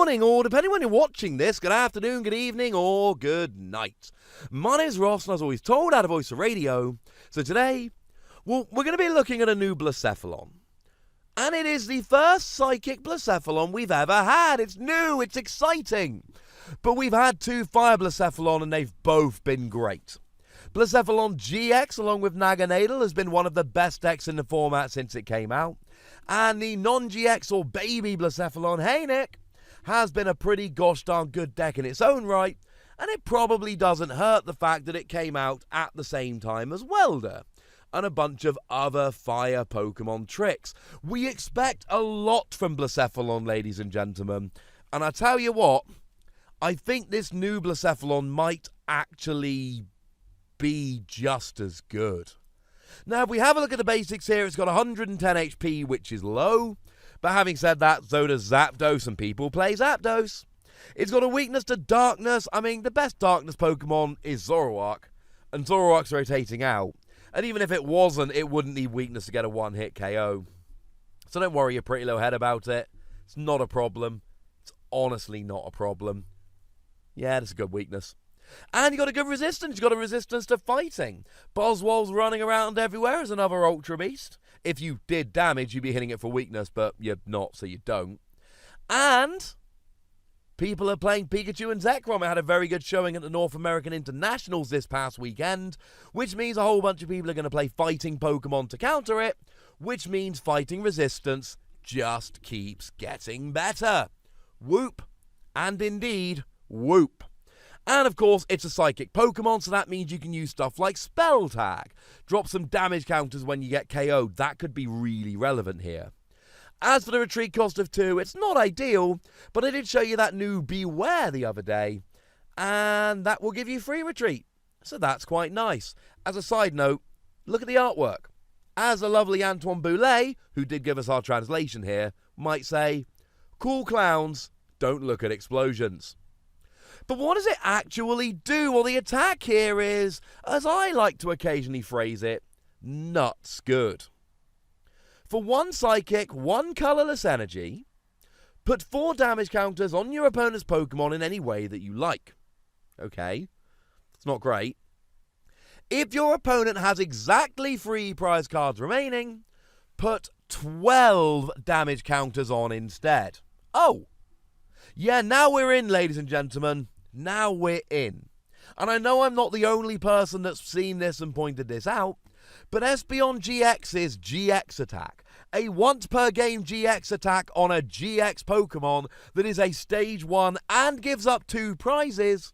morning, or depending when you're watching this, good afternoon, good evening, or good night. My name's Ross, and as always told, out of Voice of Radio. So today, well, we're going to be looking at a new Blacephalon. And it is the first Psychic Blacephalon we've ever had. It's new, it's exciting. But we've had two Fire Blacephalon, and they've both been great. Blacephalon GX, along with Naganadel, has been one of the best decks in the format since it came out. And the non-GX or Baby Blacephalon, hey Nick, has been a pretty gosh darn good deck in its own right, and it probably doesn't hurt the fact that it came out at the same time as Welder and a bunch of other fire Pokemon tricks. We expect a lot from Blacephalon, ladies and gentlemen, and I tell you what, I think this new Blacephalon might actually be just as good. Now, if we have a look at the basics here, it's got 110 HP, which is low. But having said that, so does Zapdos, and people play Zapdos. It's got a weakness to darkness. I mean, the best darkness Pokemon is Zoroark, and Zoroark's rotating out. And even if it wasn't, it wouldn't need weakness to get a one-hit KO. So don't worry your pretty little head about it. It's not a problem. It's honestly not a problem. Yeah, that's a good weakness. And you got a good resistance. You got a resistance to fighting. Boswell's running around everywhere as another Ultra Beast. If you did damage, you'd be hitting it for weakness, but you're not, so you don't. And people are playing Pikachu and Zekrom. It had a very good showing at the North American Internationals this past weekend, which means a whole bunch of people are going to play fighting Pokemon to counter it, which means fighting resistance just keeps getting better. Whoop. And indeed, whoop. And of course, it's a psychic Pokemon, so that means you can use stuff like Spell Tag. Drop some damage counters when you get KO'd. That could be really relevant here. As for the retreat cost of 2, it's not ideal, but I did show you that new Beware the other day, and that will give you free retreat. So that's quite nice. As a side note, look at the artwork. As a lovely Antoine Boulet, who did give us our translation here, might say, cool clowns, don't look at explosions. But what does it actually do? Well, the attack here is, as I like to occasionally phrase it, nuts good. For 1 Psychic, 1 colourless energy, put 4 damage counters on your opponent's Pokemon in any way that you like. Okay, it's not great. If your opponent has exactly 3 prize cards remaining, put 12 damage counters on instead. Oh! Yeah, now we're in, ladies and gentlemen. Now we're in. And I know I'm not the only person that's seen this and pointed this out, but Espeon GX's GX attack, a once per game GX attack on a GX Pokemon that is a stage 1 and gives up 2 prizes,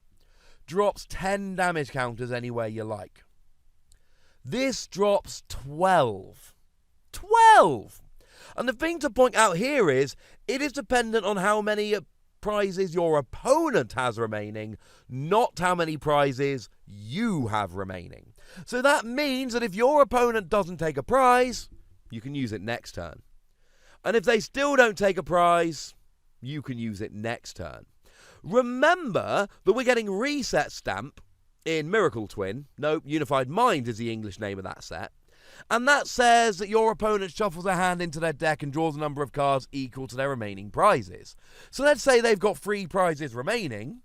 drops 10 damage counters anywhere you like. This drops 12. 12! And the thing to point out here is, it is dependent on how many prizes your opponent has remaining, not how many prizes you have remaining. So that means that if your opponent doesn't take a prize, you can use it next turn. And if they still don't take a prize, you can use it next turn. Remember that we're getting Reset Stamp in Miracle Twin. No, Unified Mind is the English name of that set. And that says that your opponent shuffles a hand into their deck and draws a number of cards equal to their remaining prizes. So let's say they've got 3 prizes remaining.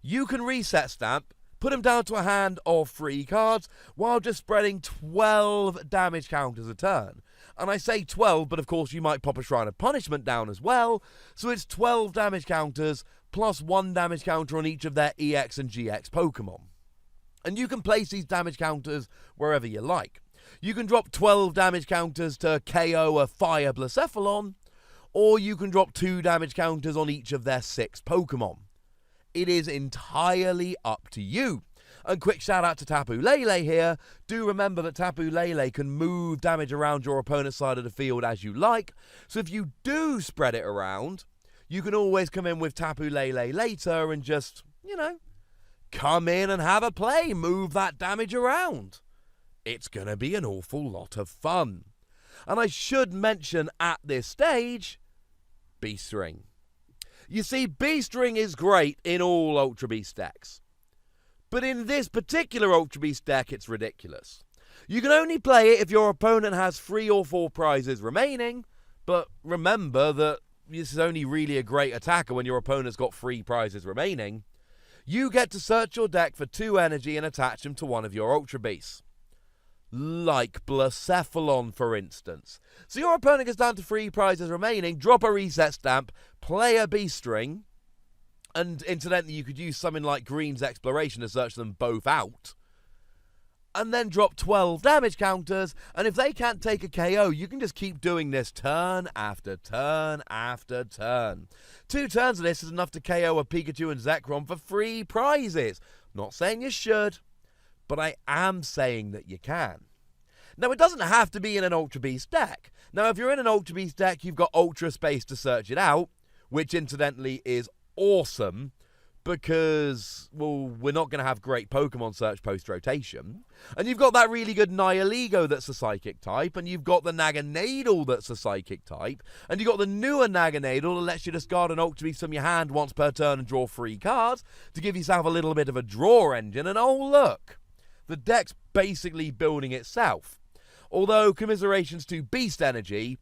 You can Reset Stamp, put them down to a hand of 3 cards, while just spreading 12 damage counters a turn. And I say 12, but of course you might pop a Shrine of Punishment down as well. So it's 12 damage counters, plus 1 damage counter on each of their EX and GX Pokemon. And you can place these damage counters wherever you like. You can drop 12 damage counters to KO a Fire Blacephalon, or you can drop 2 damage counters on each of their 6 Pokemon. It is entirely up to you. And quick shout out to Tapu Lele here. Do remember that Tapu Lele can move damage around your opponent's side of the field as you like. So if you do spread it around, you can always come in with Tapu Lele later and just, come in and have a play. Move that damage around. It's going to be an awful lot of fun. And I should mention at this stage, Beast Ring. You see, Beast Ring is great in all Ultra Beast decks. But in this particular Ultra Beast deck, it's ridiculous. You can only play it if your opponent has 3 or 4 prizes remaining, but remember that this is only really a great attacker when your opponent's got 3 prizes remaining, you get to search your deck for 2 energy and attach them to one of your Ultra Beasts. Like Blacephalon, for instance. So your opponent gets down to 3 prizes remaining, drop a reset stamp, play a beast string, and incidentally you could use something like Green's Exploration to search them both out, and then drop 12 damage counters, and if they can't take a KO, you can just keep doing this turn after turn after turn. 2 turns of this is enough to KO a Pikachu and Zekrom for 3 prizes. Not saying you should, but I am saying that you can. Now, it doesn't have to be in an Ultra Beast deck. Now, if you're in an Ultra Beast deck, you've got Ultra Space to search it out, which incidentally is awesome because, well, we're not going to have great Pokemon search post-rotation. And you've got that really good Nihilego that's a Psychic type, and you've got the Naganadel that's a Psychic type, and you've got the newer Naganadel that lets you discard an Ultra Beast from your hand once per turn and draw 3 cards to give yourself a little bit of a draw engine, and oh look, the deck's basically building itself. Although, commiserations to Beast Energy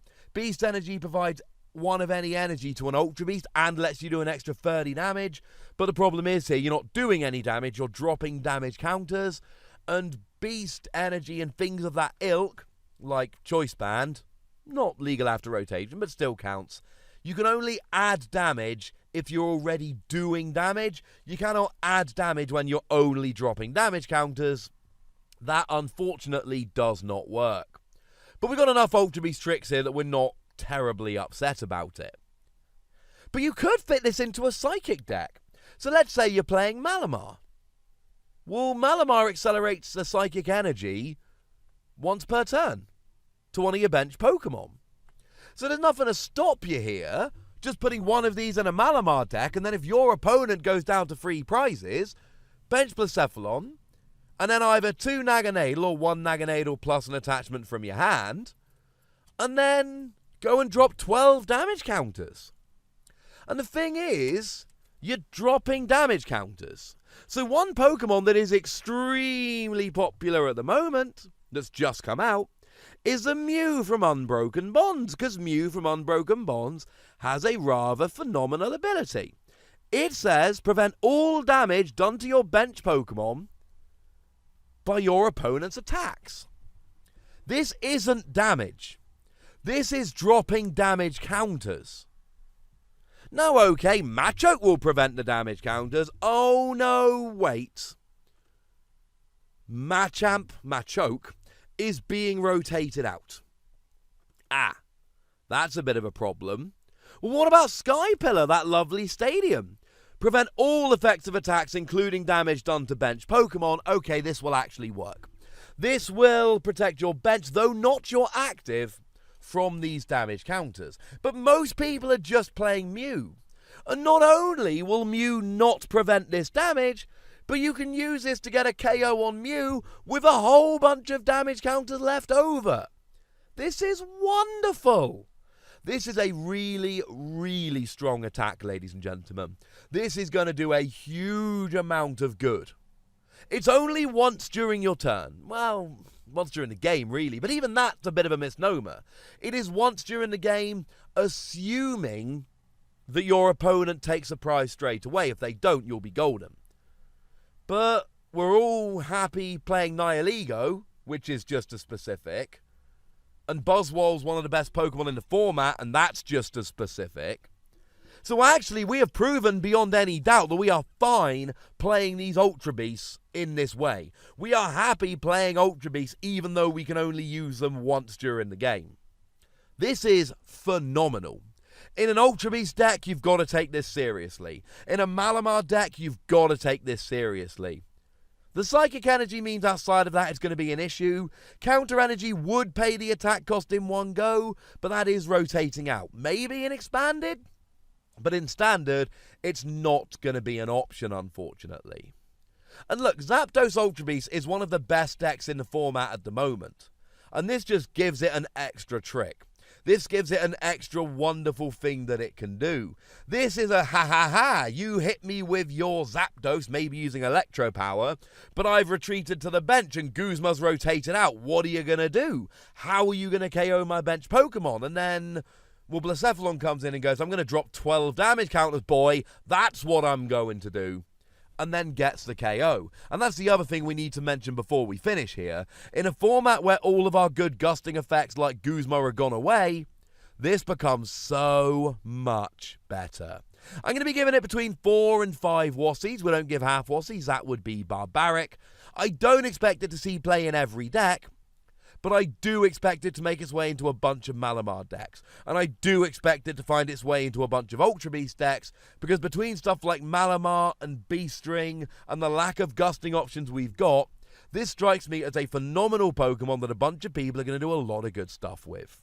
provides 1 of any energy to an Ultra Beast and lets you do an extra 30 damage. But the problem is here, you're not doing any damage, you're dropping damage counters. And Beast Energy and things of that ilk, like Choice Band, not legal after rotation, but still counts. You can only add damage if you're already doing damage. You cannot add damage when you're only dropping damage counters. That, unfortunately, does not work. But we've got enough Ultra Beast tricks here that we're not terribly upset about it. But you could fit this into a Psychic deck. So let's say you're playing Malamar. Well, Malamar accelerates the Psychic energy once per turn to one of your bench Pokemon. So there's nothing to stop you here, just putting 1 of these in a Malamar deck, and then if your opponent goes down to 3 prizes, bench Blacephalon, and then either 2 Naganadel or 1 Naganadel plus an attachment from your hand, and then go and drop 12 damage counters. And the thing is, you're dropping damage counters. So one Pokemon that is extremely popular at the moment, that's just come out, is the Mew from Unbroken Bonds, because Mew from Unbroken Bonds has a rather phenomenal ability. It says, prevent all damage done to your bench Pokemon by your opponent's attacks. This isn't damage. This is dropping damage counters. Now, okay, Machoke will prevent the damage counters. Oh, no, wait. Machoke is being rotated out. Ah, that's a bit of a problem. Well, what about Skypillar, that lovely stadium? Prevent all effective attacks, including damage done to bench Pokemon. Okay, this will actually work. This will protect your bench, though not your active, from these damage counters. But most people are just playing Mew. And not only will Mew not prevent this damage, but you can use this to get a KO on Mew with a whole bunch of damage counters left over. This is wonderful. This is a really, really strong attack, ladies and gentlemen. This is going to do a huge amount of good. It's only once during your turn. Well, once during the game, really. But even that's a bit of a misnomer. It is once during the game, assuming that your opponent takes a prize straight away. If they don't, you'll be golden. But we're all happy playing Nihilego, which is just as specific. And Buzzwole's one of the best Pokemon in the format, and that's just as specific. So actually, we have proven beyond any doubt that we are fine playing these Ultra Beasts in this way. We are happy playing Ultra Beasts even though we can only use them once during the game. This is phenomenal. In an Ultra Beast deck, you've got to take this seriously. In a Malamar deck, you've got to take this seriously. The Psychic Energy means outside of that it's going to be an issue. Counter Energy would pay the attack cost in one go, but that is rotating out. Maybe in Expanded, but in Standard, it's not going to be an option, unfortunately. And look, Zapdos Ultra Beast is one of the best decks in the format at the moment. And this just gives it an extra trick. This gives it an extra wonderful thing that it can do. This is a ha-ha-ha. You hit me with your Zapdos, maybe using Electro Power, but I've retreated to the bench and Guzma's rotated out. What are you going to do? How are you going to KO my bench Pokemon? And then Well, Blacephalon comes in and goes, I'm going to drop 12 damage counters, boy. That's what I'm going to do. And then gets the KO. And that's the other thing we need to mention before we finish here. In a format where all of our good gusting effects like Guzma are gone away, this becomes so much better. I'm going to be giving it between 4 and 5 Wassies. We don't give half Wassies. That would be barbaric. I don't expect it to see play in every deck, but I do expect it to make its way into a bunch of Malamar decks. And I do expect it to find its way into a bunch of Ultra Beast decks, because between stuff like Malamar and Beast String and the lack of gusting options we've got, this strikes me as a phenomenal Pokemon that a bunch of people are going to do a lot of good stuff with.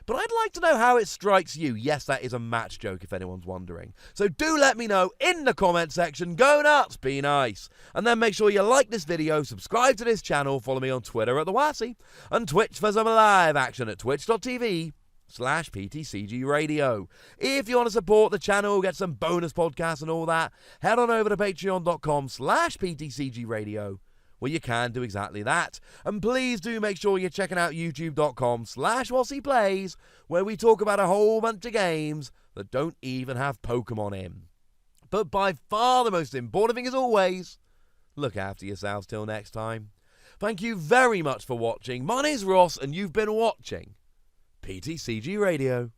But I'd like to know how it strikes you. Yes, that is a match joke if anyone's wondering. So do let me know in the comment section. Go nuts, be nice. And then make sure you like this video, subscribe to this channel, follow me on Twitter at The Wassy, and Twitch for some live action at twitch.tv/PTCGRadio. If you want to support the channel, get some bonus podcasts and all that, head on over to patreon.com/PTCGRadio, where you can do exactly that. And please do make sure you're checking out youtube.com/WasseyPlays, where we talk about a whole bunch of games that don't even have Pokemon in. But by far the most important thing, as always, look after yourselves till next time. Thank you very much for watching. My name's Ross, and you've been watching PTCG Radio.